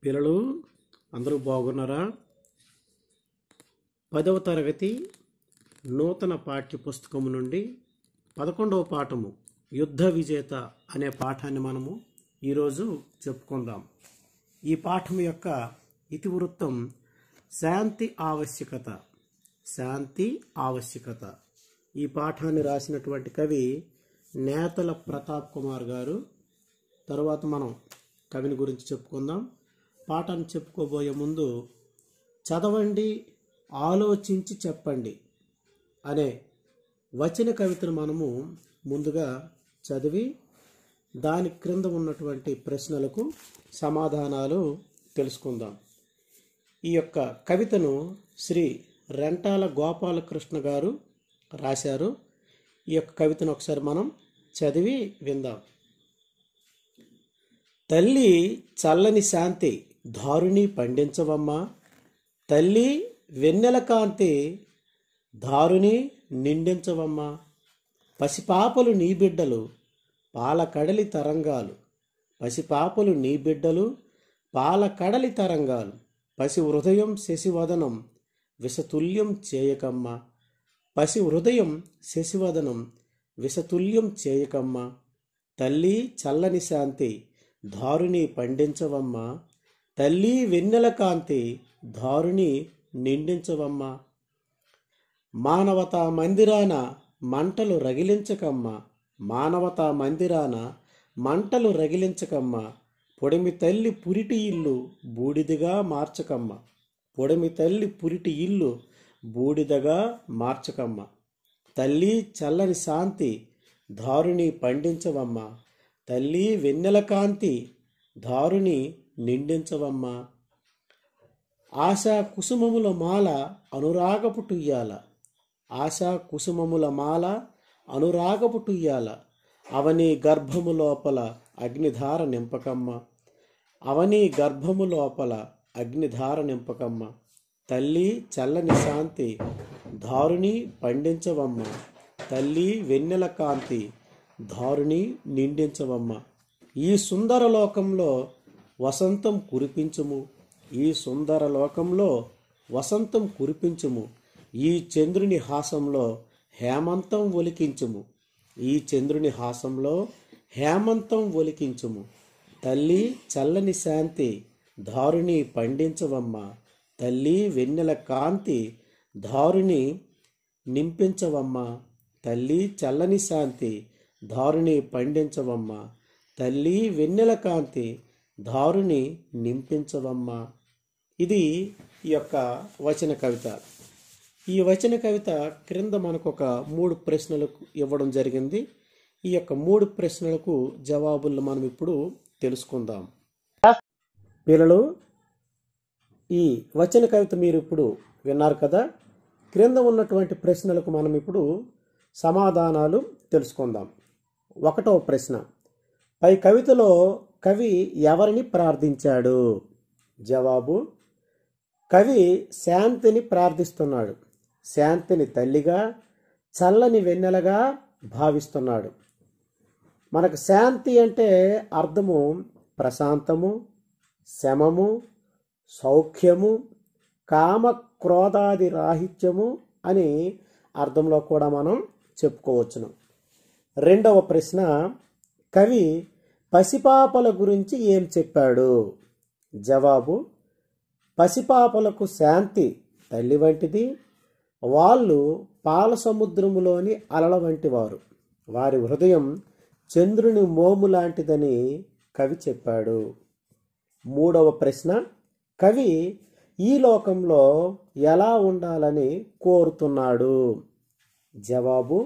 పిల్లలు అందరూ బాగున్నారా? 10వ తరగతి నూతన పాఠ్య పుస్తకం నుండి 11వ పాఠము యుద్ధ విజేత అనే పాఠాన్ని మనము ఈరోజు చెప్పుకుందాం. ఈ పాఠం యొక్క ఇతివృత్తం శాంతి ఆవశ్యకత. శాంతి ఆవశ్యకత. ఈ పాఠాన్ని రాసినటువంటి కవి నేతల ప్రతాప్ కుమార్ గారు. తరువాత మనం కవిని గురించి చెప్పుకుందాం. పాఠాన్ని చెప్పుకోబోయే ముందు చదవండి, ఆలోచించి చెప్పండి అనే వచన కవితను మనము ముందుగా చదివి దాని క్రింద ఉన్నటువంటి ప్రశ్నలకు సమాధానాలు తెలుసుకుందాం. ఈ యొక్క కవితను శ్రీ రెంటాల గోపాలకృష్ణ గారు రాశారు. ఈ యొక్క కవితను ఒకసారి మనం చదివి విందాం. తల్లి చల్లని శాంతి దారుని పండించవమ్మా, తల్లి వెన్నెల కాంతి దారుని నిండించవమ్మా. పసిపాపలు నీ బిడ్డలు పాల కడలి తరంగాలు, పసిపాపలు నీ బిడ్డలు పాల కడలి తరంగాలు. పసి హృదయం శశివదనం విషతుల్యం చేయకమ్మా, పసి హృదయం శశివదనం విషతుల్యం చేయకమ్మా. తల్లి చల్లని శాంతి దారుని పండించవమ్మా, తల్లి వెన్నెల కాంతి దారుని నిండించవమ్మా. మానవతా మందిరాన మంటలు రగిలించకమ్మా, మానవతా మందిరాన మంటలు రగిలించకమ్మా. పొడిమి తల్లి పురిటి ఇల్లు బూడిదగా మార్చకమ్మా, పొడిమి తల్లి పురిటి ఇల్లు బూడిదగా మార్చకమ్మా. తల్లి చల్లని శాంతి దారుని పండించవమ్మా, తల్లి వెన్నెల కాంతి దారుని నిండించవమ్మా. ఆశా కుసుమముల మాల అనురాగపు టుయ్యాల, ఆశా కుసుమముల మాల అనురాగపు టుయ్యాల. అవని గర్భము లోపల అగ్నిధార నింపకమ్మ, అవని గర్భము లోపల అగ్నిధార నింపకమ్మ. తల్లి చల్లని శాంతి దారుని పండించవమ్మ, తల్లి వెన్నెల కాంతి దారుని నిండించవమ్మ. ఈ సుందర లోకంలో వసంతం కురిపించుము, ఈ సుందర లోకంలో వసంతం కురిపించుము. ఈ చంద్రుని హాసంలో హేమంతం ఒలికించుము, ఈ చంద్రుని హాసంలో హేమంతం ఒలికించుము. తల్లి చల్లని శాంతి దారుని పండించవమ్మ, తల్లి వెన్నెల కాంతి దారుని నింపించవమ్మ. తల్లి చల్లని శాంతి దారుని పండించవమ్మ, తల్లి వెన్నెల కాంతి దారుని నింపించవమ్మ. ఇది ఈ యొక్క వచన కవిత. ఈ వచన కవిత క్రింద మనకు ఒక 3 ప్రశ్నలకు ఇవ్వడం జరిగింది. ఈ యొక్క 3 ప్రశ్నలకు జవాబులు మనం ఇప్పుడు తెలుసుకుందాం. పిల్లలు, ఈ వచన కవిత మీరు ఇప్పుడు విన్నారు కదా. క్రింద ఉన్నటువంటి ప్రశ్నలకు మనం ఇప్పుడు సమాధానాలు తెలుసుకుందాం. 1వ ప్రశ్న, పై కవితలో కవి ఎవరిని ప్రార్థించాడు? జవాబు, కవి శాంతిని ప్రార్థిస్తున్నాడు. శాంతిని తల్లిగా చల్లని వెన్నెలగా భావిస్తున్నాడు. మనకు శాంతి అంటే అర్థము ప్రశాంతము, శమము, సౌఖ్యము, కామ క్రోధాది రాహిత్యము అని అర్థంలో కూడా మనం చెప్పుకోవచ్చును. 2వ ప్రశ్న, కవి పసిపాపల గురించి ఏం చెప్పాడు? జవాబు, పసిపాపలకు శాంతి తల్లి వంటిది, వాళ్ళు పాల సముద్రములోని అలల వంటి వారు, వారి హృదయం చంద్రుని మోము లాంటిదని కవి చెప్పాడు. 3వ ప్రశ్న, కవి ఈ లోకంలో ఎలా ఉండాలని కోరుతున్నాడు? జవాబు,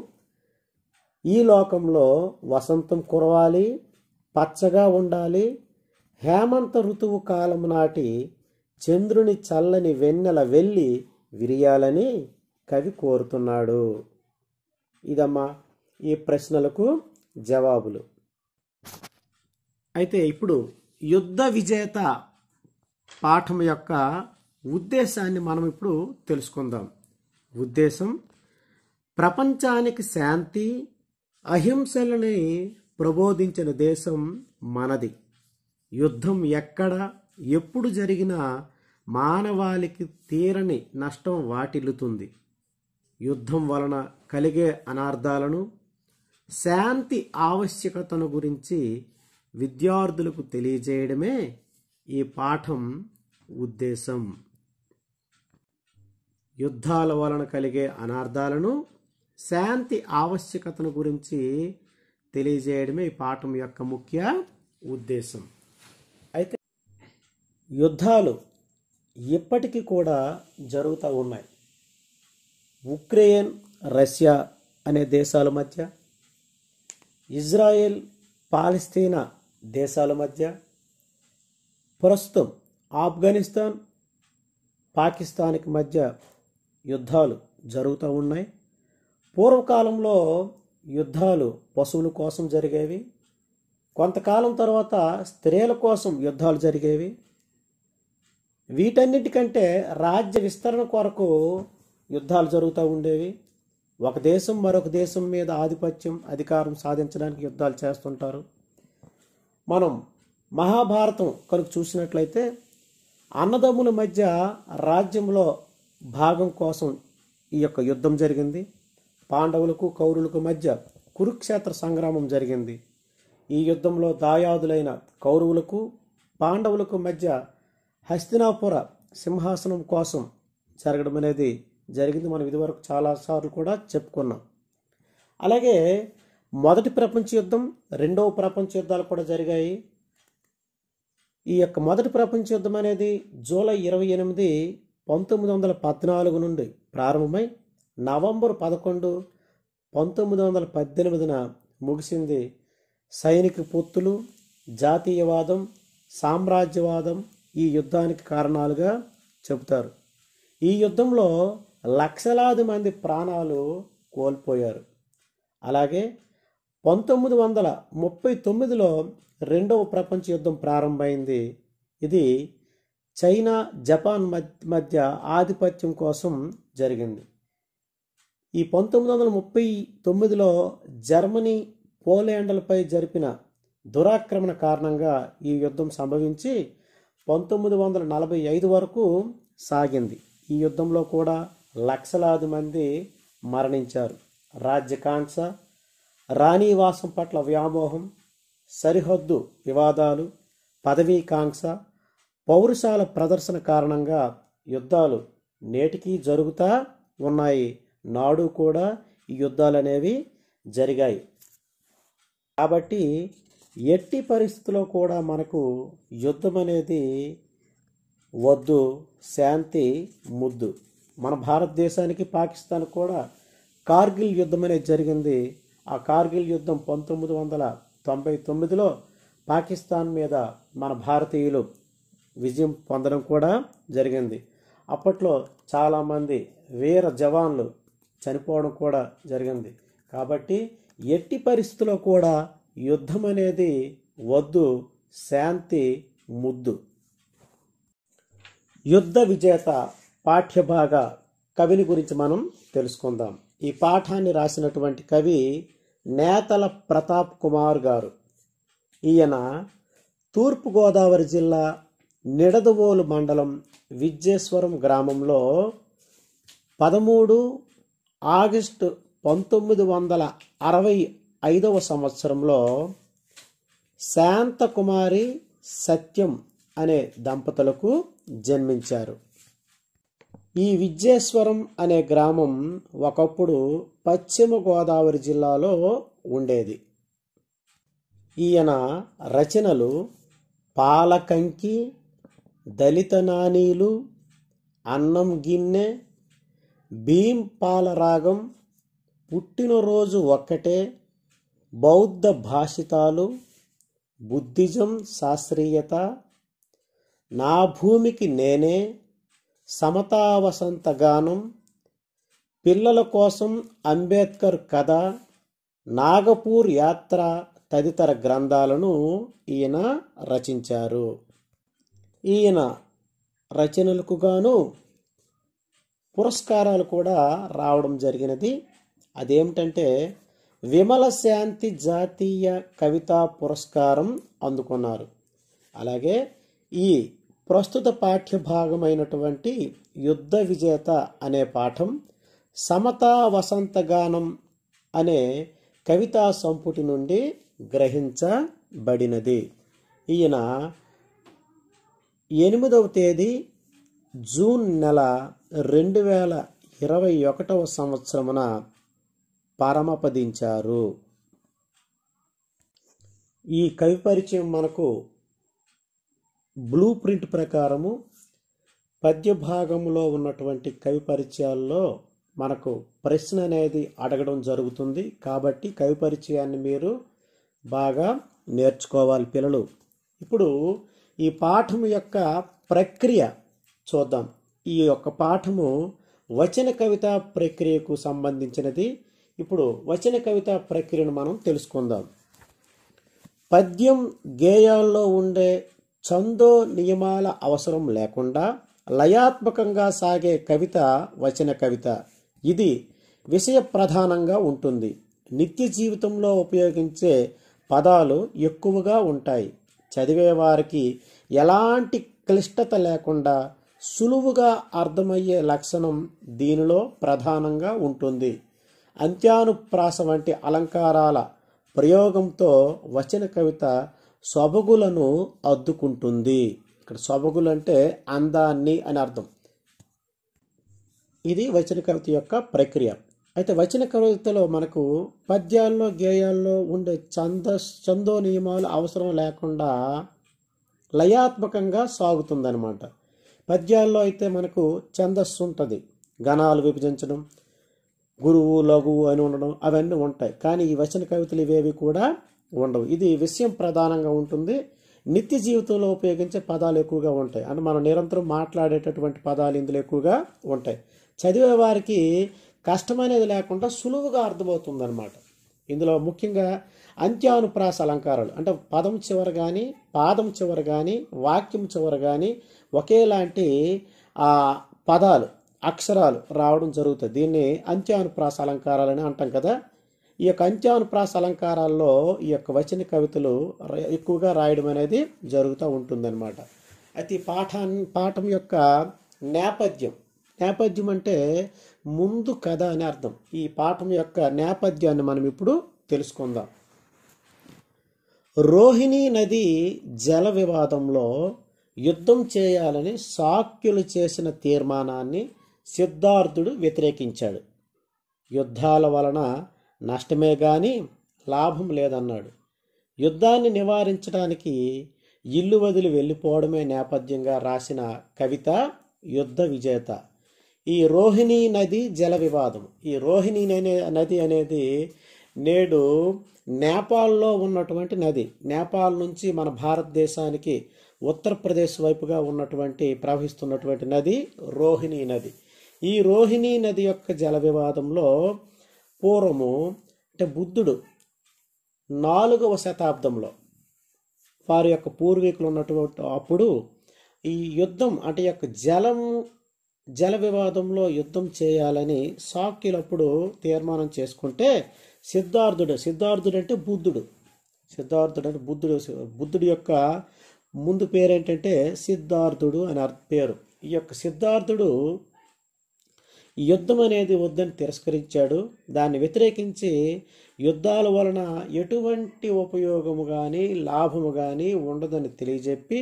ఈ లోకంలో వసంతం కురవాలి, పచ్చగా ఉండాలి, హేమంత ఋతువు కాలం నాటి చంద్రుని చల్లని వెన్నెల వెళ్ళి విరియాలని కవి కోరుతున్నాడు. ఇదమ్మా ఈ ప్రశ్నలకు జవాబులు. అయితే ఇప్పుడు యుద్ధ విజేత పాఠం యొక్క ఉద్దేశాన్ని మనం ఇప్పుడు తెలుసుకుందాం. ఉద్దేశం, ప్రపంచానికి శాంతి అహింసలని ప్రబోధించిన దేశం మనది. యుద్ధం ఎక్కడ ఎప్పుడు జరిగినా మానవాళికి తీరని నష్టం వాటిల్లుతుంది. యుద్ధం వలన కలిగే అనార్థాలను, శాంతి ఆవశ్యకతను గురించి విద్యార్థులకు తెలియజేయడమే ఈ పాఠం ఉద్దేశం. యుద్ధాల వలన కలిగే అనార్థాలను, శాంతి ఆవశ్యకతను గురించి తెలియజేయడమే ఈ పాఠం యొక్క ముఖ్య ఉద్దేశం. అయితే యుద్ధాలు ఇప్పటికీ కూడా జరుగుతూ ఉన్నాయి. ఉక్రెయిన్, రష్యా అనే దేశాల మధ్య, ఇజ్రాయెల్, పాలస్తీనా దేశాల మధ్య, ప్రస్తుతం ఆఫ్ఘనిస్తాన్, పాకిస్తాన్కి మధ్య యుద్ధాలు జరుగుతూ ఉన్నాయి. పూర్వకాలంలో యుద్ధాలు పశువుల కోసం జరిగేవి. కొంతకాలం తర్వాత స్త్రీల కోసం యుద్ధాలు జరిగేవి. వీటన్నిటికంటే రాజ్య విస్తరణ కొరకు యుద్ధాలు జరుగుతూ ఉండేవి. ఒక దేశం మరొక దేశం మీద ఆధిపత్యం, అధికారం సాధించడానికి యుద్ధాలు చేస్తుంటారు. మనం మహాభారతం కనుక చూసినట్లయితే అన్నదమ్ముల మధ్య రాజ్యంలో భాగం కోసం ఈ యొక్క యుద్ధం జరిగింది. పాండవులకు కౌరవులకు మధ్య కురుక్షేత్ర సంగ్రామం జరిగింది. ఈ యుద్ధంలో దాయాదులైన కౌరవులకు పాండవులకు మధ్య హస్తినాపుర సింహాసనం కోసం జరగడం అనేది జరిగింది. మనం ఇదివరకు చాలాసార్లు కూడా చెప్పుకున్నాం. అలాగే మొదటి ప్రపంచ యుద్ధం, రెండవ ప్రపంచ యుద్ధాలు కూడా జరిగాయి. ఈ యొక్క మొదటి ప్రపంచ యుద్ధం అనేది జూలై 28, 1914 నుండి ప్రారంభమై నవంబర్ 11, 1918 ముగిసింది. సైనిక పొత్తులు, జాతీయవాదం, సామ్రాజ్యవాదం ఈ యుద్ధానికి కారణాలుగా చెబుతారు. ఈ యుద్ధంలో లక్షలాది మంది ప్రాణాలు కోల్పోయారు. అలాగే 1939లో రెండవ ప్రపంచ యుద్ధం ప్రారంభమైంది. ఇది చైనా, జపాన్ మధ్య ఆధిపత్యం కోసం జరిగింది. ఈ 1939లో జర్మనీ, పోలాండ్లపై జరిపిన దురాక్రమణ కారణంగా ఈ యుద్ధం సంభవించి 1945 వరకు సాగింది. ఈ యుద్ధంలో కూడా లక్షలాది మంది మరణించారు. రాజ్యకాంక్ష, రాణివాసం పట్ల వ్యామోహం, సరిహద్దు వివాదాలు, పదవీకాంక్ష, పౌరుషాల ప్రదర్శన కారణంగా యుద్ధాలు నేటికీ జరుగుతూ ఉన్నాయి. నాడు కూడా ఈ యుద్ధాలు అనేవి జరిగాయి. కాబట్టి ఎట్టి పరిస్థితుల్లో కూడా మనకు యుద్ధం అనేది వద్దు, శాంతి ముద్దు. మన భారతదేశానికి, పాకిస్తాన్ కూడా కార్గిల్ యుద్ధం అనేది జరిగింది. ఆ కార్గిల్ యుద్ధం 1999లో పాకిస్తాన్ మీద మన భారతీయులు విజయం పొందడం కూడా జరిగింది. అప్పట్లో చాలామంది వీర జవాన్లు చనిపోవడం కూడా జరిగింది. కాబట్టి ఎట్టి పరిస్థితుల్లో కూడా యుద్ధం అనేది వద్దు, శాంతి ముద్దు. యుద్ధ విజేత పాఠ్యభాగ కవిని గురించి మనం తెలుసుకుందాం. ఈ పాఠాన్ని రాసినటువంటి కవి నేతల ప్రతాప్ కుమార్ గారు. ఈయన తూర్పుగోదావరి జిల్లా నిడదవోలు మండలం విజ్జేశ్వరం గ్రామంలో 13 ఆగస్టు 1965 సంవత్సరంలో శాంతకుమారి, సత్యం అనే దంపతులకు జన్మించారు. ఈ విజ్జేశ్వరం అనే గ్రామం ఒకప్పుడు పశ్చిమ గోదావరి జిల్లాలో ఉండేది. ఈయన రచనలు పాలకంకి, దళిత నానీలు, అన్నం గిన్నె, భీం పాలరాగం, పుట్టినరోజు ఒక్కటే, బౌద్ధ భాషితాలు, బుద్ధిజం శాస్త్రీయత, నా భూమికి నేనే, సమతా వసంత గానం, పిల్లల కోసం అంబేద్కర్ కథ, నాగపూర్ యాత్ర తదితర గ్రంథాలను ఈయన రచించారు. ఈయన రచనలకు గాను పురస్కారాలు కూడా రావడం జరిగినది. అదేమిటంటే విమల శాంతి జాతీయ కవితా పురస్కారం అందుకున్నారు. అలాగే ఈ ప్రస్తుత పాఠ్య భాగమైనటువంటి యుద్ధ విజేత అనే పాఠం సమతా వసంతగానం అనే కవితా సంపుటి నుండి గ్రహించబడినది. ఈయన 8వ తేదీ జూన్ నెల 2021వ సంవత్సరమున పరమపదించారు. ఈ కవి పరిచయం మనకు బ్లూ ప్రింట్ ప్రకారము పద్య భాగంలో ఉన్నటువంటి కవి పరిచయాల్లో మనకు ప్రశ్న అనేది అడగడం జరుగుతుంది. కాబట్టి కవి పరిచయాన్ని మీరు బాగా నేర్చుకోవాలి పిల్లలు. ఇప్పుడు ఈ పాఠము యొక్క ప్రక్రియ చూద్దాం. ఈ యొక్క పాఠము వచన కవిత ప్రక్రియకు సంబంధించినది. ఇప్పుడు వచన కవిత ప్రక్రియను మనం తెలుసుకుందాం. పద్యం గేయాల్లో ఉండే ఛందో నియమాల అవసరం లేకుండా లయాత్మకంగా సాగే కవిత వచన కవిత. ఇది విషయ ప్రధానంగా ఉంటుంది. నిత్య జీవితంలో ఉపయోగించే పదాలు ఎక్కువగా ఉంటాయి. చదివేవారికి ఎలాంటి క్లిష్టత లేకుండా సులువుగా అర్థమయ్యే లక్షణం దీనిలో ప్రధానంగా ఉంటుంది. అంత్యానుప్రాస వంటి అలంకారాల ప్రయోగంతో వచన కవిత సొబగులను అద్దుకుంటుంది. ఇక్కడ సొబగులు అంటే అందాన్ని అని అర్థం. ఇది వచన కవిత యొక్క ప్రక్రియ. అయితే వచన కవితలో మనకు పద్యాల్లో గేయాల్లో ఉండే ఛందో నియమాలు అవసరం లేకుండా లయాత్మకంగా సాగుతుందన్నమాట. పద్యాల్లో అయితే మనకు ఛందస్సు ఉంటుంది, గణాలు విభజించడం, గురువు లఘువు అని ఉండడం అవన్నీ ఉంటాయి. కానీ ఈ వచన కవితలు ఇవేవి కూడా ఉండవు. ఇది విషయం ప్రధానంగా ఉంటుంది. నిత్య జీవితంలో ఉపయోగించే పదాలు ఎక్కువగా ఉంటాయి. అంటే మనం నిరంతరం మాట్లాడేటటువంటి పదాలు ఇందులో ఎక్కువగా ఉంటాయి. చదివే వారికి కష్టమనేది లేకుండా సులువుగా అర్థమవుతుంది అన్నమాట. ఇందులో ముఖ్యంగా అంత్యానుప్రాస అలంకారాలు అంటే పదం చివర కానీ పాదం చివర కానీ వాక్యం చివర కానీ ఒకేలాంటి పదాలు అక్షరాలు రావడం జరుగుతుంది. దీన్ని అంత్యానుప్రాస అలంకారాలని అంటాం కదా. ఈ యొక్క అంత్యానుప్రాస అలంకారాల్లో ఈ యొక్క వచన కవితలు ఎక్కువగా రాయడం అనేది జరుగుతూ ఉంటుందన్నమాట. అయితే ఈ పాఠం యొక్క నేపథ్యం అంటే ముందు కథ అని అర్థం. ఈ పాఠం యొక్క నేపథ్యాన్ని మనం ఇప్పుడు తెలుసుకుందాం. రోహిణీ నది జల వివాదంలో యుద్ధం చేయాలని శాక్యులు చేసిన తీర్మానాన్ని సిద్ధార్థుడు వ్యతిరేకించాడు. యుద్ధాల వలన నష్టమే గాని లాభం లేదన్నాడు. యుద్ధాన్ని నివారించడానికి ఇల్లు వదిలి వెళ్ళిపోవడమే నేపథ్యంగా రాసిన కవిత యుద్ధ విజేత. ఈ రోహిణీ నది జల వివాదం. ఈ రోహిణీ నది అనేది నేడు నేపాల్లో ఉన్నటువంటి నది. నేపాల్ నుంచి మన భారతదేశానికి ఉత్తరప్రదేశ్ వైపుగా ప్రవహిస్తున్నటువంటి నది రోహిణీ నది. ఈ రోహిణీ నది యొక్క జల వివాదంలో పూర్వము అంటే బుద్ధుడు 4వ శతాబ్దంలో వారి యొక్క పూర్వీకులు ఉన్నటువంటి అప్పుడు ఈ యుద్ధం అంటే యొక్క జల వివాదంలో యుద్ధం చేయాలని శాక్యులు అప్పుడు తీర్మానం చేసుకుంటే సిద్ధార్థుడు అంటే బుద్ధుడు. బుద్ధుడి యొక్క ముందు పేరు ఏంటంటే సిద్ధార్థుడు అని పేరు. ఈ యొక్క సిద్ధార్థుడు ఈ యుద్ధం అనేది వద్దని తిరస్కరించాడు. దాన్ని వ్యతిరేకించి యుద్ధాల వలన ఎటువంటి ఉపయోగము కానీ లాభము కానీ ఉండదని తెలియజెప్పి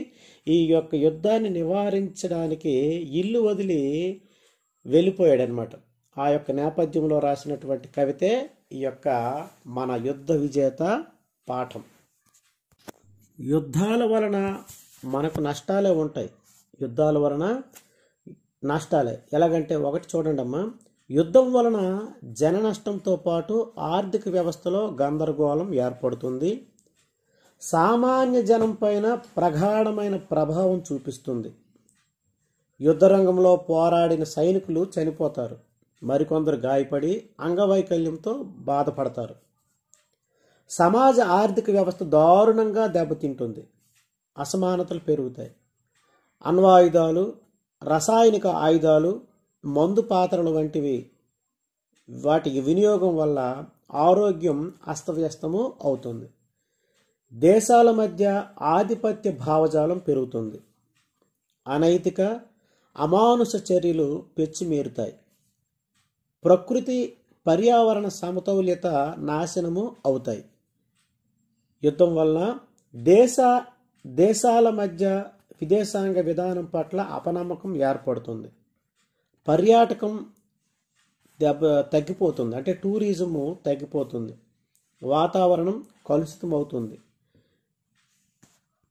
ఈ యొక్క యుద్ధాన్ని నివారించడానికి ఇల్లు వదిలి వెళ్ళిపోయాడనమాట. ఆ యొక్క నేపథ్యంలో రాసినటువంటి కవితే ఈ యొక్క మన యుద్ధ విజేత పాఠం. యుద్ధాల వలన మనకు నష్టాలే ఉంటాయి. యుద్ధాల వలన నష్టాలే ఎలాగంటే ఒకటి చూడండి అమ్మా, యుద్ధం వలన జన నష్టంతో పాటు ఆర్థిక వ్యవస్థలో గందరగోళం ఏర్పడుతుంది. సామాన్య జనం పైన ప్రగాఢమైన ప్రభావం చూపిస్తుంది. యుద్ధరంగంలో పోరాడిన సైనికులు చనిపోతారు. మరికొందరు గాయపడి అంగవైకల్యంతో బాధపడతారు. సమాజ ఆర్థిక వ్యవస్థ దారుణంగా దెబ్బతింటుంది. అసమానతలు పెరుగుతాయి. అణ్వాయుధాలు, రసాయనిక ఆయుధాలు, మందు పాత్రలు వంటివి వాటికి వినియోగం వల్ల ఆరోగ్యం అస్తవ్యస్తము అవుతుంది. దేశాల మధ్య ఆధిపత్య భావజాలం పెరుగుతుంది. అనైతిక అమానుష చర్యలు పెచ్చిమీరుతాయి. ప్రకృతి పర్యావరణ సమతౌల్యత నాశనము అవుతాయి. యుద్ధం వలన దేశాల మధ్య విదేశాంగ విధానం పట్ల అపనమ్మకం ఏర్పడుతుంది. పర్యాటకం తగ్గిపోతుంది, అంటే టూరిజము తగ్గిపోతుంది. వాతావరణం కలుషితం అవుతుంది.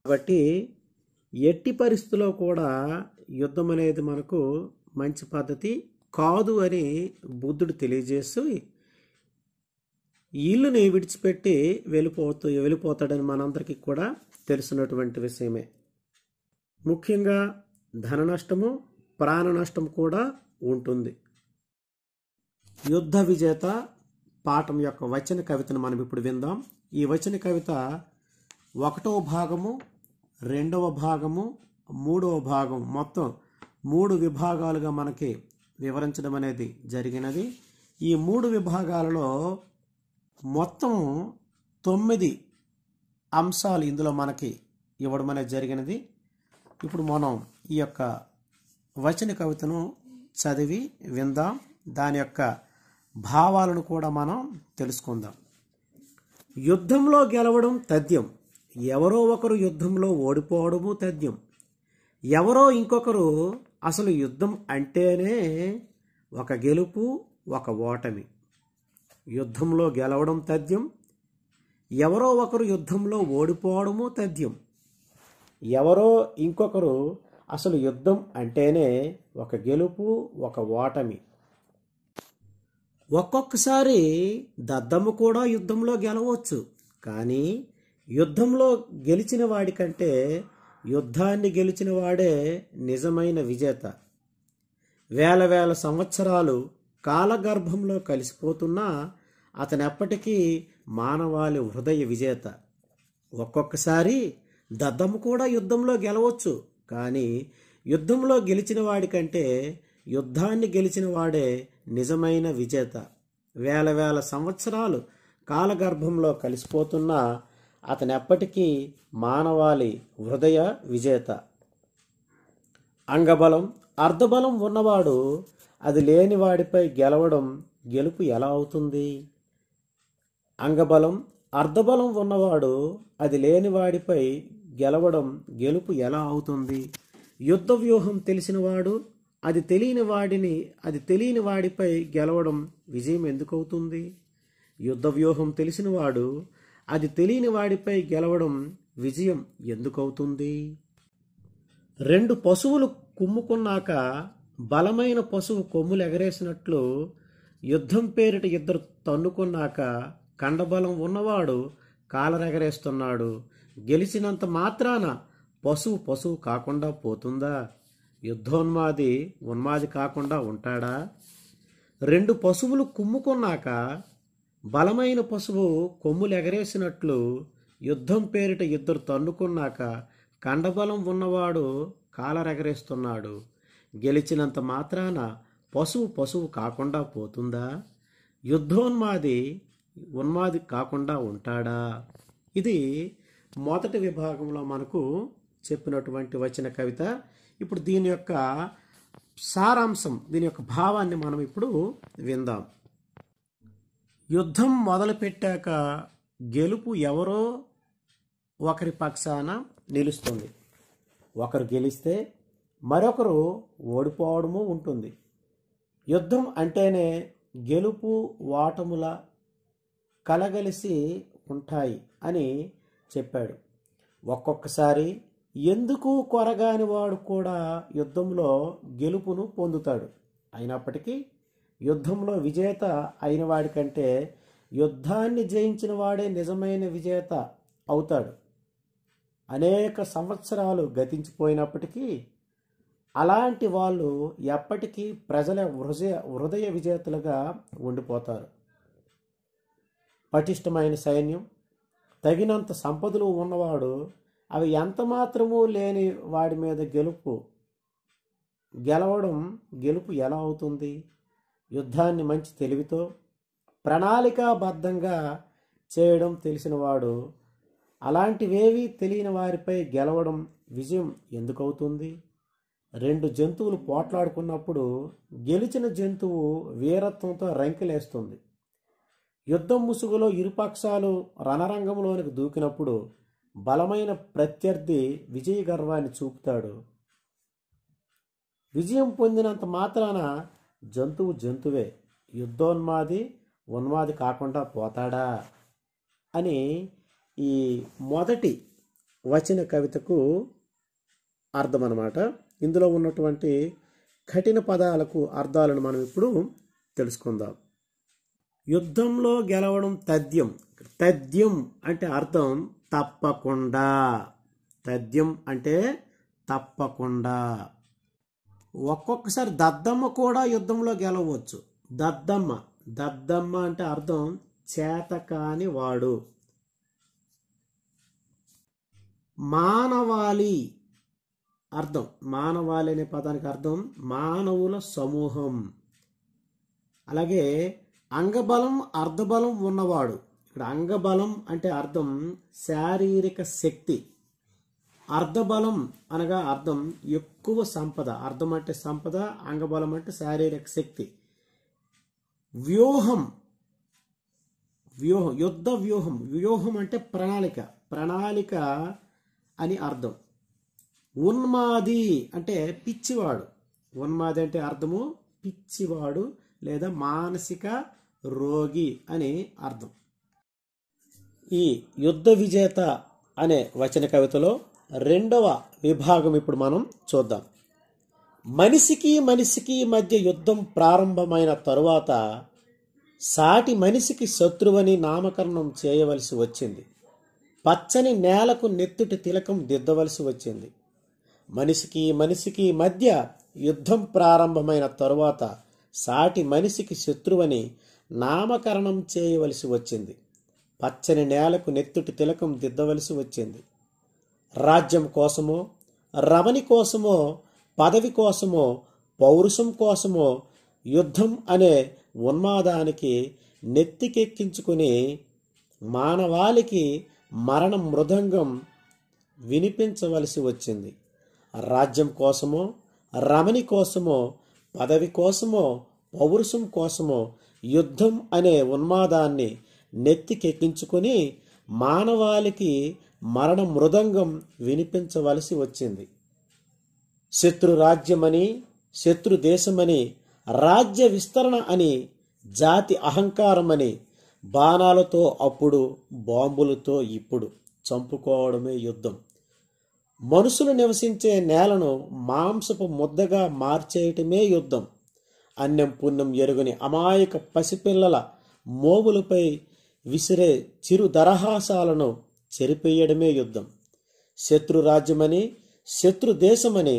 కాబట్టి ఎట్టి పరిస్థితుల్లో కూడా యుద్ధం అనేది మనకు మంచి పద్ధతి కాదు అని బుద్ధుడు తెలియజేస్తూ ఇల్లుని విడిచిపెట్టి వెళ్ళిపోతాడని మనందరికీ కూడా తెలిసినటువంటి విషయమే. ముఖ్యంగా ధన నష్టము, ప్రాణ నష్టం కూడా ఉంటుంది. యుద్ధ విజేత పాఠం యొక్క వచన కవితను మనం ఇప్పుడు విందాం. ఈ వచన కవిత 1వ భాగము, 2వ భాగము, 3వ భాగం, మొత్తం 3 విభాగాలుగా మనకి వివరించడం అనేది జరిగినది. ఈ 3 విభాగాలలో మొత్తం 9 అంశాలు ఇందులో మనకి ఇవ్వడం అనేది జరిగినది. ఇప్పుడు మనం ఈ యొక్క వచన కవితను చదివి విందాం. దాని యొక్క భావాలను కూడా మనం తెలుసుకుందాం. యుద్ధంలో గెలవడం తథ్యం, ఎవరో ఒకరు యుద్ధంలో ఓడిపోవడము తథ్యం. ఎవరో ఇంకొకరు అసలు యుద్ధం అంటేనే ఒక గెలుపు, ఒక ఓటమి. యుద్ధంలో గెలవడం తథ్యం, ఎవరో ఒకరు యుద్ధంలో ఓడిపోవడము తథ్యం. ఎవరో ఇంకొకరు అసలు యుద్ధం అంటేనే ఒక గెలుపు, ఒక ఓటమి. ఒక్కొక్కసారి దద్దమ్మ కూడా యుద్ధంలో గెలవచ్చు, కానీ యుద్ధంలో గెలిచిన వాడికంటే యుద్ధాన్ని గెలిచిన వాడే నిజమైన విజేత. వేల వేల సంవత్సరాలు కాలగర్భంలో కలిసిపోతున్నా అతను ఎప్పటికీ మానవాళి హృదయ విజేత. ఒక్కొక్కసారి దద్దమ్మ కూడా యుద్ధంలో గెలవచ్చు, కానీ యుద్ధంలో గెలిచిన వాడికంటే యుద్ధాన్ని గెలిచిన వాడే నిజమైన విజేత. వేల వేల సంవత్సరాలు కాలగర్భంలో కలిసిపోతున్నా అతను ఎప్పటికీ మానవాళి హృదయ విజేత. అంగబలం, అర్ధబలం ఉన్నవాడు అది లేని వాడిపై గెలవడం గెలుపు ఎలా అవుతుంది? అంగబలం, అర్ధబలం ఉన్నవాడు అది లేని వాడిపై గెలవడం గెలుపు ఎలా అవుతుంది? యుద్ధ వ్యూహం తెలిసినవాడు అది తెలియని వాడిపై గెలవడం విజయం ఎందుకు అవుతుంది? యుద్ధ వ్యూహం తెలిసినవాడు అది తెలియని వాడిపై గెలవడం విజయం ఎందుకు అవుతుంది? 2 పశువులు కుమ్ముకున్నాక బలమైన పశువు కొమ్ములు ఎగరేసినట్లు యుద్ధం పేరిట ఇద్దరు తన్నుకున్నాక కండబలం ఉన్నవాడు కాలరెగరేస్తున్నాడు. గెలిచినంత మాత్రాన పశువు కాకుండా పోతుందా? యుద్ధోన్మాది ఉన్మాది కాకుండా ఉంటాడా? 2 పశువులు కుమ్ముకున్నాక బలమైన పశువు కొమ్ములు ఎగరేసినట్లు యుద్ధం పేరిట ఇద్దరు తన్నుకున్నాక కండబలం ఉన్నవాడు కాలరెగరేస్తున్నాడు. గెలిచినంత మాత్రాన పశువు కాకుండా పోతుందా? యుద్ధోన్మాది ఉన్మాది కాకుండా ఉంటాడా? ఇది మొదటి విభాగంలో మనకు చెప్పినటువంటి వచన కవిత. ఇప్పుడు దీని యొక్క సారాంశం, దీని యొక్క భావాన్ని మనం ఇప్పుడు విందాం. యుద్ధం మొదలుపెట్టాక గెలుపు ఎవరో ఒకరి పక్షాన నిలుస్తుంది. ఒకరు గెలిస్తే మరొకరు ఓడిపోవడము ఉంటుంది. యుద్ధం అంటేనే గెలుపు ఓటముల కలగలిసి ఉంటాయి అని చెప్పాడు. ఒక్కొక్కసారి ఎందుకు కొరగాని వాడు కూడా యుద్ధంలో గెలుపును పొందుతాడు. అయినప్పటికీ యుద్ధంలో విజేత అయిన వాడికంటే యుద్ధాన్ని జయించిన వాడే నిజమైన విజేత అవుతాడు. అనేక సంవత్సరాలు గతించిపోయినప్పటికీ అలాంటి వాళ్ళు ఎప్పటికీ ప్రజల హృదయ విజేతలుగా ఉండిపోతారు. పటిష్టమైన సైన్యం, తగినంత సంపదలు ఉన్నవాడు అవి ఎంత మాత్రమూ లేని వాడి మీద గెలుపు ఎలా అవుతుంది? యుద్ధాన్ని మంచి తెలివితో ప్రణాళికాబద్ధంగా చేయడం తెలిసినవాడు. అలాంటివేవీ తెలియని వారిపై గెలవడం విజయం ఎందుకవుతుంది? రెండు జంతువులు పోట్లాడుకున్నప్పుడు గెలిచిన జంతువు వీరత్వంతో రంకెలేస్తుంది. యుద్ధం ముసుగులో ఇరుపక్షాలు రణరంగంలోనికి దూకినప్పుడు బలమైన ప్రత్యర్థి విజయ గర్వాన్ని చూపుతాడు. విజయం పొందినంత మాత్రాన జంతువు జంతువే, యుద్ధోన్మాది ఉన్మాది కాకుండా పోతాడా అని ఈ మొదటి వచన కవితకు అర్థం అన్నమాట. ఇందులో ఉన్నటువంటి కఠిన పదాలకు అర్థాలను మనం ఇప్పుడు తెలుసుకుందాం. యుద్ధంలో గెలవడం తథ్యం. తథ్యం అంటే అర్థం తప్పకుండా. తథ్యం అంటే తప్పకుండా. ఒక్కొక్కసారి దద్దమ్మ కూడా యుద్ధంలో గెలవచ్చు. దద్దమ్మ దద్దమ్మ అంటే అర్థం చేతకాని వాడు. మానవాళి అర్థం, మానవాళి అనే పదానికి అర్థం మానవుల సమూహం. అలాగే అంగబలం అర్ధబలం ఉన్నవాడు. ఇక్కడ అంగబలం అంటే అర్థం శారీరక శక్తి, అర్ధబలం అనగా అర్థం ఎక్కువ సంపద. అర్థం అంటే సంపద, అంగబలం అంటే శారీరక శక్తి. వ్యూహం, వ్యూహం యుద్ధ వ్యూహం. వ్యూహం అంటే ప్రణాళిక, ప్రణాళిక అని అర్థం. ఉన్మాది అంటే పిచ్చివాడు. ఉన్మాది అంటే అర్థము పిచ్చివాడు లేదా మానసిక రోగి అని అర్థం. ఈ యుద్ధ విజేత అనే వచన కవితలో రెండవ విభాగం ఇప్పుడు మనం చూద్దాం. మనిషికి మనిషికి మధ్య యుద్ధం ప్రారంభమైన తరువాత సాటి మనిషికి శత్రువని నామకరణం చేయవలసి వచ్చింది. పచ్చని నేలకు నెత్తుటి తిలకం దిద్దవలసి వచ్చింది. మనిషికి మనిషికి మధ్య యుద్ధం ప్రారంభమైన తరువాత సాటి మనిషికి శత్రువని నామకరణం చేయవలసి వచ్చింది. పచ్చని నేలకు నెత్తుటి తిలకం దిద్దవలసి వచ్చింది. రాజ్యం కోసమో, రమణి కోసమో, పదవి కోసమో, పౌరుషం కోసమో యుద్ధం అనే ఉన్మాదానికి నెత్తికెక్కించుకుని మానవాళికి మరణ మృదంగం వినిపించవలసి వచ్చింది. రాజ్యం కోసమో, రమణి కోసమో, పదవి కోసమో, పౌరుషం కోసమో యుద్ధం అనే ఉన్మాదాన్ని నెత్తికెక్కించుకొని మానవాళికి మరణ మృదంగం వినిపించవలసి వచ్చింది. శత్రు రాజ్యమని, శత్రు దేశమని, రాజ్య విస్తరణ అని, జాతి అహంకారమని బాణాలతో అప్పుడు, బాంబులతో ఇప్పుడు చంపుకోవడమే యుద్ధం. మనుషులు నివసించే నేలను మాంసపు ముద్దగా మార్చేయటమే యుద్ధం. అన్నం పుణ్యం ఎరుగని అమాయక పసిపిల్లల మోములపై విసిరే చిరు దరహాసాలను చెరిపేయడమే యుద్ధం. శత్రు రాజ్యమని, శత్రు దేశమని,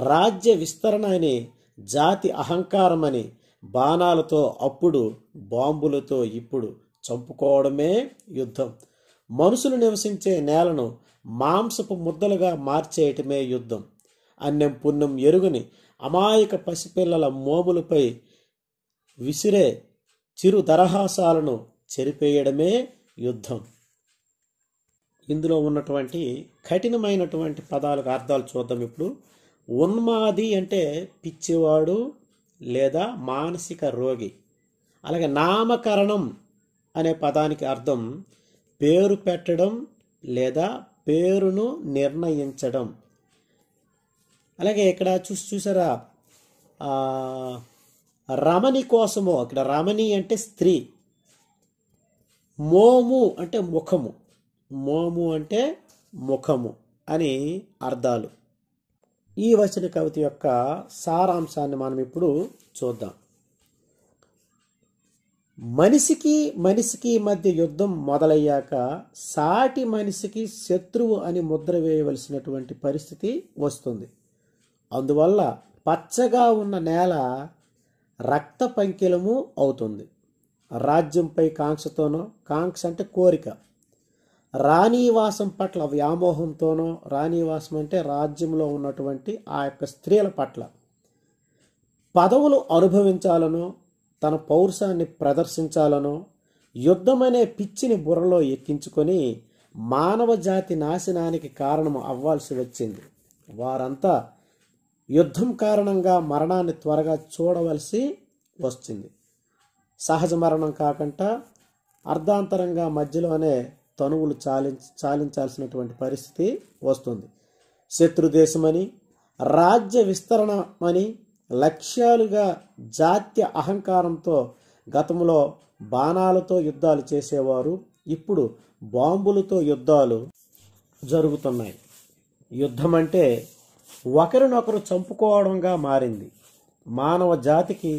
రాజ్య విస్తరణ అని, జాతి అహంకారమని బాణాలతో అప్పుడు, బాంబులతో ఇప్పుడు చంపుకోవడమే యుద్ధం. మనుషులు నివసించే నేలను మాంసపు ముద్దలుగా మార్చేయటమే యుద్ధం. అన్నం పుణ్యం ఎరుగని అమాయక పసిపిల్లల మోములపై విసిరే చిరు దరహాసాలను చెరిపేయడమే యుద్ధం. ఇందులో ఉన్నటువంటి కఠినమైనటువంటి పదాలకు అర్థాలు చూద్దాం ఇప్పుడు. ఉన్మాది అంటే పిచ్చివాడు లేదా మానసిక రోగి. అలాగే నామకరణం అనే పదానికి అర్థం పేరు పెట్టడం లేదా పేరును నిర్ణయించడం. అలాగే ఇక్కడ చూసారా, రమణి కోసమో, ఇక్కడ రమణి అంటే స్త్రీ, మోము అంటే ముఖము, మోము అంటే ముఖము అని అర్థాలు. ఈ వచన కవిత యొక్క సారాంశాన్ని మనం ఇప్పుడు చూద్దాం. మనిషికి మనిషికి మధ్య యుద్ధం మొదలయ్యాక సాటి మనిషికి శత్రువు అని ముద్ర వేయవలసినటువంటి పరిస్థితి వస్తుంది. అందువల్ల పచ్చగా ఉన్న నేల రక్త పంకిలము అవుతుంది. రాజ్యంపై కాంక్షతోనో, కాంక్ష అంటే కోరిక, రాణీవాసం పట్ల వ్యామోహంతోనో, రాణీవాసం అంటే రాజ్యంలో ఉన్నటువంటి ఆ యొక్క స్త్రీల పట్ల పదవులు అనుభవించాలనో, తన పౌరుషాన్ని ప్రదర్శించాలనో యుద్ధమనే పిచ్చిని బుర్రలో ఎక్కించుకొని మానవ జాతి నాశనానికి కారణం అవ్వాల్సి వచ్చింది. వారంతా యుద్ధం కారణంగా మరణాన్ని త్వరగా చూడవలసి వస్తుంది. సహజ మరణం కాకుండా అర్ధాంతరంగా మధ్యలోనే తనువులు చాలించాల్సినటువంటి పరిస్థితి వస్తుంది. శత్రుదేశమని, రాజ్య విస్తరణమని లక్ష్యాలుగా జాత్య అహంకారంతో గతంలో బాణాలతో యుద్ధాలు చేసేవారు ఇప్పుడు బాంబులతో యుద్ధాలు జరుగుతున్నాయి. యుద్ధం అంటే ఒకరినొకరు చంపుకోవడంగా మారింది. మానవ జాతికి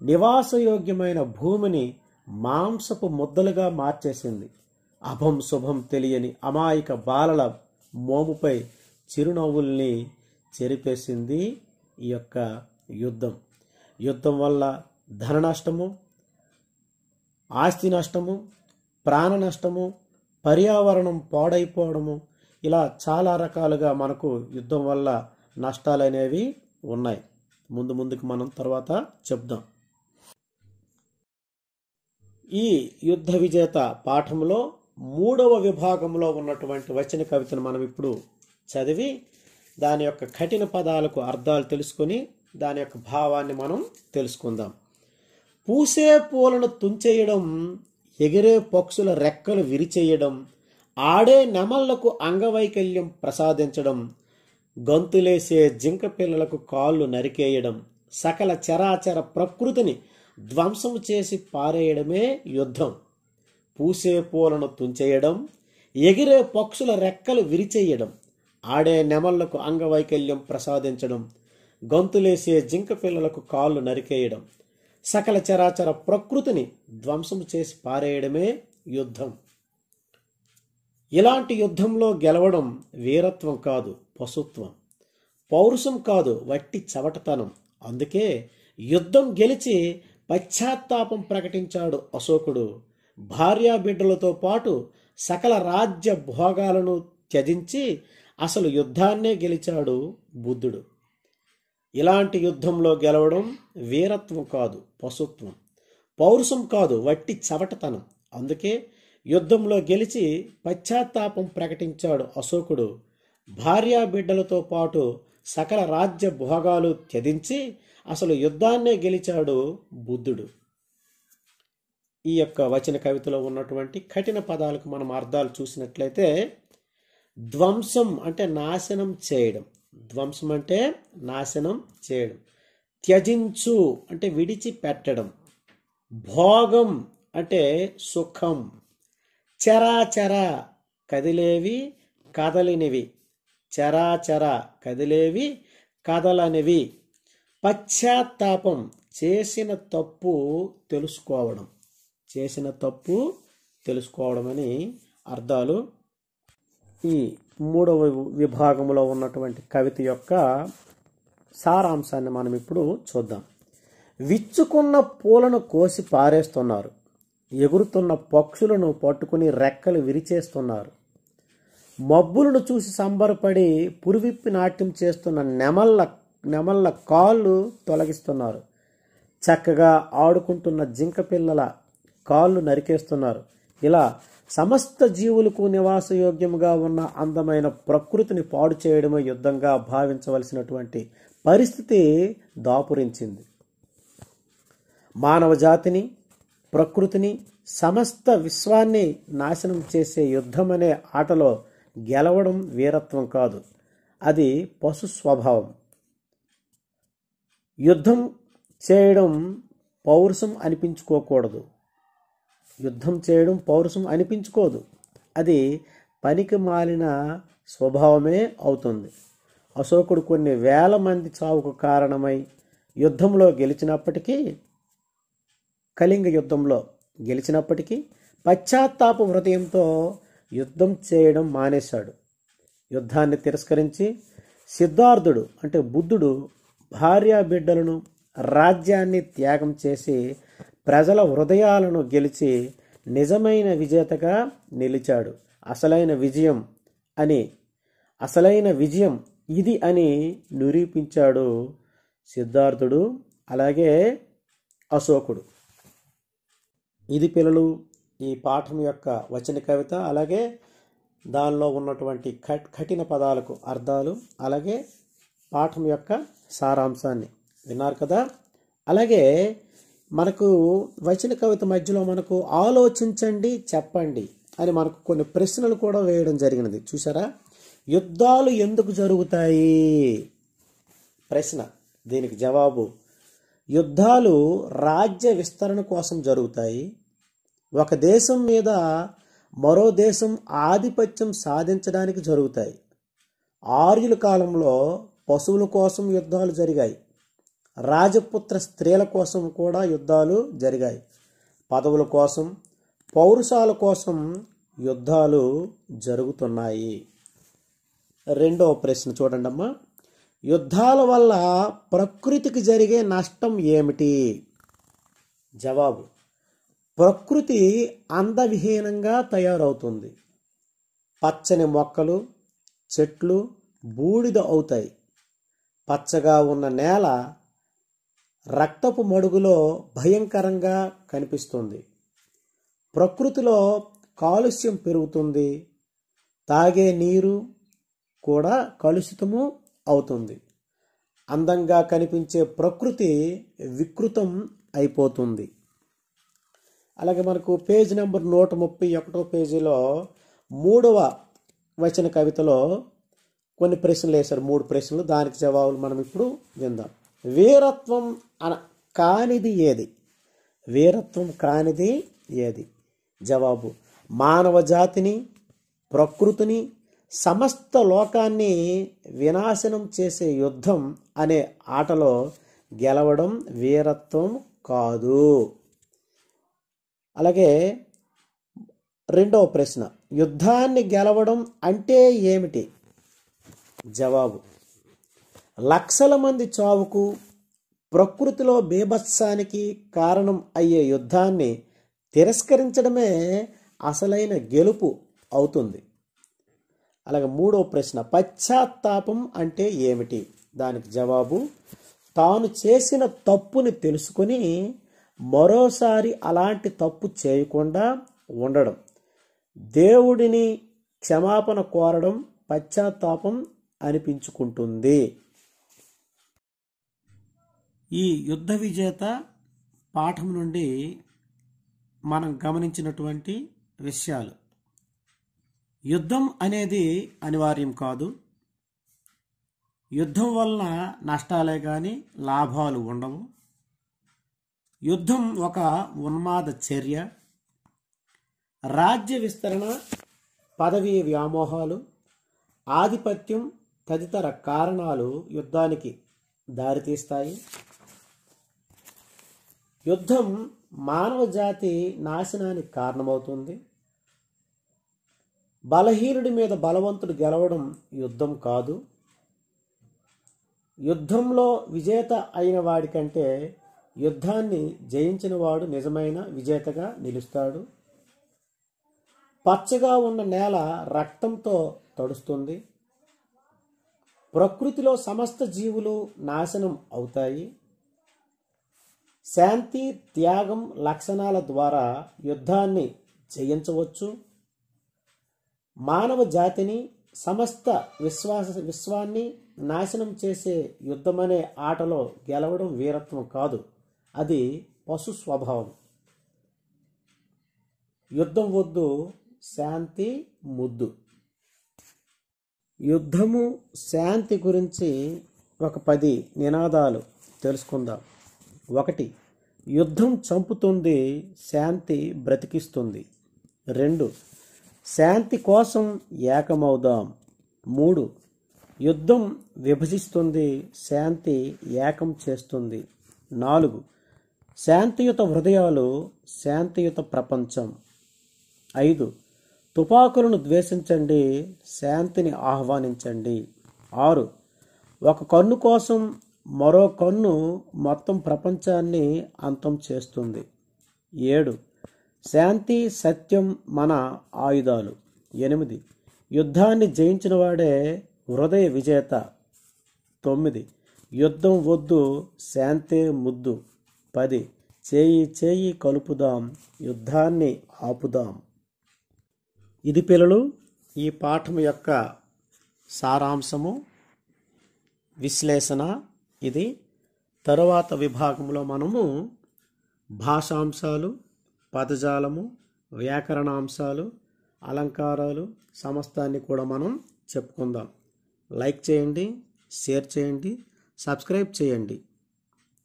నివాసయోగ్యమైన భూమిని మాంసపు ముద్దలుగా మార్చేసింది. అభం శుభం తెలియని అమాయక బాలల మోముపై చిరునవ్వుల్ని చెరిపేసింది ఈ యొక్క యుద్ధం. యుద్ధం వల్ల ధన నష్టము, ఆస్తి నష్టము, ప్రాణ నష్టము, పర్యావరణం పాడైపోవడము, ఇలా చాలా రకాలుగా మనకు యుద్ధం వల్ల నష్టాలు అనేవి ఉన్నాయి. ముందుకు మనం తర్వాత చెప్దాం. ఈ యుద్ధ విజేత పాఠంలో 3వ విభాగంలో ఉన్నటువంటి వచన కవితను మనం ఇప్పుడు చదివి దాని యొక్క కఠిన పదాలకు అర్థాలు తెలుసుకొని దాని యొక్క భావాన్ని మనం తెలుసుకుందాం. పూసే పూలను తుంచేయడం, ఎగిరే పక్షుల రెక్కలు విరిచేయడం, ఆడే నెమళ్లకు అంగవైకల్యం ప్రసాదించడం, గంతులేసే జింక పిల్లలకు కాళ్ళు నరికేయడం, సకల చరాచర ప్రకృతిని ధ్వంసం చేసి పారేయడమే యుద్ధం. పూసే పూలను తుంచేయడం, ఎగిరే పక్షుల రెక్కలు విరిచేయడం, ఆడే నెమళ్లకు అంగవైకల్యం ప్రసాదించడం, గంతులేసే జింక పిల్లలకు కాళ్ళు నరికేయడం, సకల చరాచర ప్రకృతిని ధ్వంసం చేసి పారేయడమే యుద్ధం. ఇలాంటి యుద్ధంలో గెలవడం వీరత్వం కాదు, పశుత్వం. పౌరుషం కాదు, వట్టి చవటతనం. అందుకే యుద్ధం గెలిచి పశ్చాత్తాపం ప్రకటించాడు అశోకుడు. భార్యాబిడ్డలతో పాటు సకల రాజ్య భోగాలను త్యజించి అసలు యుద్ధాన్నే గెలిచాడు బుద్ధుడు. ఇలాంటి యుద్ధంలో గెలవడం వీరత్వం కాదు, పశుత్వం. పౌరుషం కాదు, వట్టి చవటతనం. అందుకే యుద్ధంలో గెలిచి పశ్చాత్తాపం ప్రకటించాడు అశోకుడు. భార్యాబిడ్డలతో పాటు సకల రాజ్య భోగాలు త్యజించి అసలు యుద్ధాన్నే గెలిచాడు బుద్ధుడు. ఈ యొక్క వచన కవితలో ఉన్నటువంటి కఠిన పదాలకు మనం అర్థాలు చూసినట్లయితే, ధ్వంసం అంటే నాశనం చేయడం, ధ్వంసం అంటే నాశనం చేయడం. త్యజించు అంటే విడిచిపెట్టడం. భోగం అంటే సుఖం. చరాచర కదిలేవి కదలినివి, చరాచర కదిలేవి కదలనివి. పశ్చాత్తాపం చేసిన తప్పు తెలుసుకోవడం, చేసిన తప్పు తెలుసుకోవడం అని అర్థాలు. ఈ 3వ విభాగంలో ఉన్నటువంటి కవిత యొక్క సారాంశాన్ని మనం ఇప్పుడు చూద్దాం. విచ్చుకున్న పూలను కోసి పారేస్తున్నారు, ఎగురుతున్న పక్షులను పట్టుకుని రెక్కలు విరిచేస్తున్నారు, మబ్బులను చూసి సంబరపడి పురివిప్పి నాట్యం చేస్తున్న నెమళ్ళ కాళ్ళు తొలగిస్తున్నారు, చక్కగా ఆడుకుంటున్న జింక పిల్లల కాళ్ళు నరికేస్తున్నారు. ఇలా సమస్త జీవులకు నివాసయోగ్యంగా ఉన్న అందమైన ప్రకృతిని పాడు చేయడమే యుద్ధంగా భావించవలసినటువంటి పరిస్థితి దాపురించింది. మానవ జాతిని, ప్రకృతిని, సమస్త విశ్వాన్ని నాశనం చేసే యుద్ధం అనే ఆటలో గెలవడం వీరత్వం కాదు, అది పశు స్వభావం. యుద్ధం చేయడం పౌరుషం అనిపించుకోకూడదు, యుద్ధం చేయడం పౌరుషం అనిపించుకోదు, అది పనికి మాలిన స్వభావమే అవుతుంది. అశోకుడు కొన్ని వేల మంది చావుకు కారణమై యుద్ధంలో గెలిచినప్పటికీ, కళింగ యుద్ధంలో గెలిచినప్పటికీ పశ్చాత్తాప హృదయంతో యుద్ధం చేయడం మానేశాడు. యుద్ధాన్ని తిరస్కరించి సిద్ధార్థుడు అంటే బుద్ధుడు భార్యా బిడ్డలను, రాజ్యాన్ని త్యాగం చేసి ప్రజల హృదయాలను గెలిచి నిజమైన విజేతగా నిలిచాడు. అసలైన విజయం ఇది అని నిరూపించాడు సిద్ధార్థుడు, అలాగే అశోకుడు. ఇది పిల్లలు ఈ పాఠం యొక్క వచన కవిత, అలాగే దానిలో ఉన్నటువంటి కఠిన పదాలకు అర్థాలు, అలాగే పాఠం యొక్క సారాంశాన్ని విన్నారు కదా. అలాగే మనకు వచన కవిత మధ్యలో మనకు ఆలోచించండి చెప్పండి అని మనకు కొన్ని ప్రశ్నలు కూడా వేయడం జరిగినది. చూసారా? యుద్ధాలు ఎందుకు జరుగుతాయి ప్రశ్న, దీనికి జవాబు యుద్ధాలు రాజ్య విస్తరణ కోసం జరుగుతాయి. ఒక దేశం మీద మరో దేశం ఆధిపత్యం సాధించడానికి జరుగుతాయి. ఆర్యుల కాలంలో పశువుల కోసం యుద్ధాలు జరిగాయి. రాజపుత్ర స్త్రీల కోసం కూడా యుద్ధాలు జరిగాయి. పదవుల కోసం, పౌరుషాల కోసం యుద్ధాలు జరుగుతున్నాయి. రెండవ ప్రశ్న చూడండి అమ్మా. యుద్ధాల వల్ల ప్రకృతికి జరిగే నష్టం ఏమిటి? జవాబు ప్రకృతి అందవిహీనంగా తయారవుతుంది. పచ్చని మొక్కలు, చెట్లు బూడిద అవుతాయి. పచ్చగా ఉన్న నేల రక్తపు మడుగులో భయంకరంగా కనిపిస్తుంది. ప్రకృతిలో కాలుష్యం పెరుగుతుంది. తాగే నీరు కూడా కలుషితము అవుతుంది. అందంగా కనిపించే ప్రకృతి వికృతం అయిపోతుంది. అలాగే మనకు పేజ్ నెంబర్ 131 పేజీలో 3వ వచన కవితలో కొన్ని ప్రశ్నలు వేశారు, 3 ప్రశ్నలు. దానికి జవాబులు మనం ఇప్పుడు విందాం. వీరత్వం కానిది ఏది? వీరత్వం కానిది ఏది? జవాబు మానవ జాతిని, ప్రకృతిని, సమస్త లోకాన్ని వినాశనం చేసే యుద్ధం అనే ఆటలో గెలవడం వీరత్వం కాదు. అలాగే రెండవ ప్రశ్న, యుద్ధాన్ని గెలవడం అంటే ఏమిటి? జవాబు లక్షల మంది చావుకు, ప్రకృతిలో బీభత్సానికి కారణం అయ్యే యుద్ధాన్ని తిరస్కరించడమే అసలైన గెలుపు అవుతుంది. అలాగే మూడవ ప్రశ్న, పశ్చాత్తాపం అంటే ఏమిటి? దానికి జవాబు తాను చేసిన తప్పుని తెలుసుకొని మరోసారి అలాంటి తప్పు చేయకుండా ఉండడం. దేవుడిని క్షమాపణ కోరడం పశ్చాత్తాపం అనిపించుకుంటుంది. ఈ యుద్ధ విజేత పాఠం నుండి మనం గమనించినటువంటి విషయాలు: యుద్ధం అనేది అనివార్యం కాదు. యుద్ధం వలన నష్టాలే కానీ లాభాలు ఉండవు. యుద్ధం ఒక ఉన్మాద చర్య. రాజ్య విస్తరణ, పదవీ వ్యామోహాలు, ఆధిపత్యం తదితర కారణాలు యుద్ధానికి దారితీస్తాయి. యుద్ధం మానవ జాతి నాశనానికి కారణమవుతుంది. బలహీనుడి మీద బలవంతుడు గెలవడం యుద్ధం కాదు. యుద్ధంలో విజేత అయిన వాడి కంటే యుద్ధాన్ని జయించిన వాడు నిజమైన విజేతగా నిలుస్తాడు. పచ్చగా ఉన్న నేల రక్తంతో తడుస్తుంది. ప్రకృతిలో సమస్త జీవులు నాశనం అవుతాయి. శాంతి, త్యాగం లక్షణాల ద్వారా యుద్ధాన్ని జయించవచ్చు. మానవ జాతిని, సమస్త విశ్వాన్ని నాశనం చేసే యుద్ధమనే ఆటలో గెలవడం వీరత్వం కాదు, అది పశు స్వభావం. యుద్ధం వద్దు, శాంతి ముద్దు. యుద్ధము, శాంతి గురించి ఒక 10 నినాదాలు తెలుసుకుందాం. 1. యుద్ధం చంపుతుంది, శాంతి బ్రతికిస్తుంది. 2. శాంతి కోసం ఏకమవుదాం. 3. యుద్ధం విభజిస్తుంది, శాంతి ఏకం చేస్తుంది. 4. శాంతియుత హృదయాలు, శాంతియుత ప్రపంచం. 5. తుపాకులను ద్వేషించండి, శాంతిని ఆహ్వానించండి. 6. ఒక కన్ను కోసం మరో కన్ను మొత్తం ప్రపంచాన్ని అంతం చేస్తుంది. 7. శాంతి, సత్యం మన ఆయుధాలు. 8. యుద్ధాన్ని జయించిన వాడే హృదయ విజేత. 9. యుద్ధం వద్దు, శాంతే ముద్దు. 10. చేయి చేయి కలుపుదాం, యుద్ధాన్ని ఆపుదాం. ఇది పిల్లలు ఈ పాఠం యొక్క సారాంశము, విశ్లేషణ. ఇది తరువాత విభాగంలో మనము భాషాంశాలు, పదజాలము, వ్యాకరణాంశాలు, అలంకారాలు సమస్తాన్ని కూడా మనం చెప్పుకుందాం. లైక్ చేయండి, షేర్ చేయండి, సబ్స్క్రైబ్ చేయండి.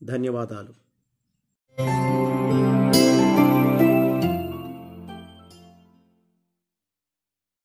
ధన్యవాదాలు.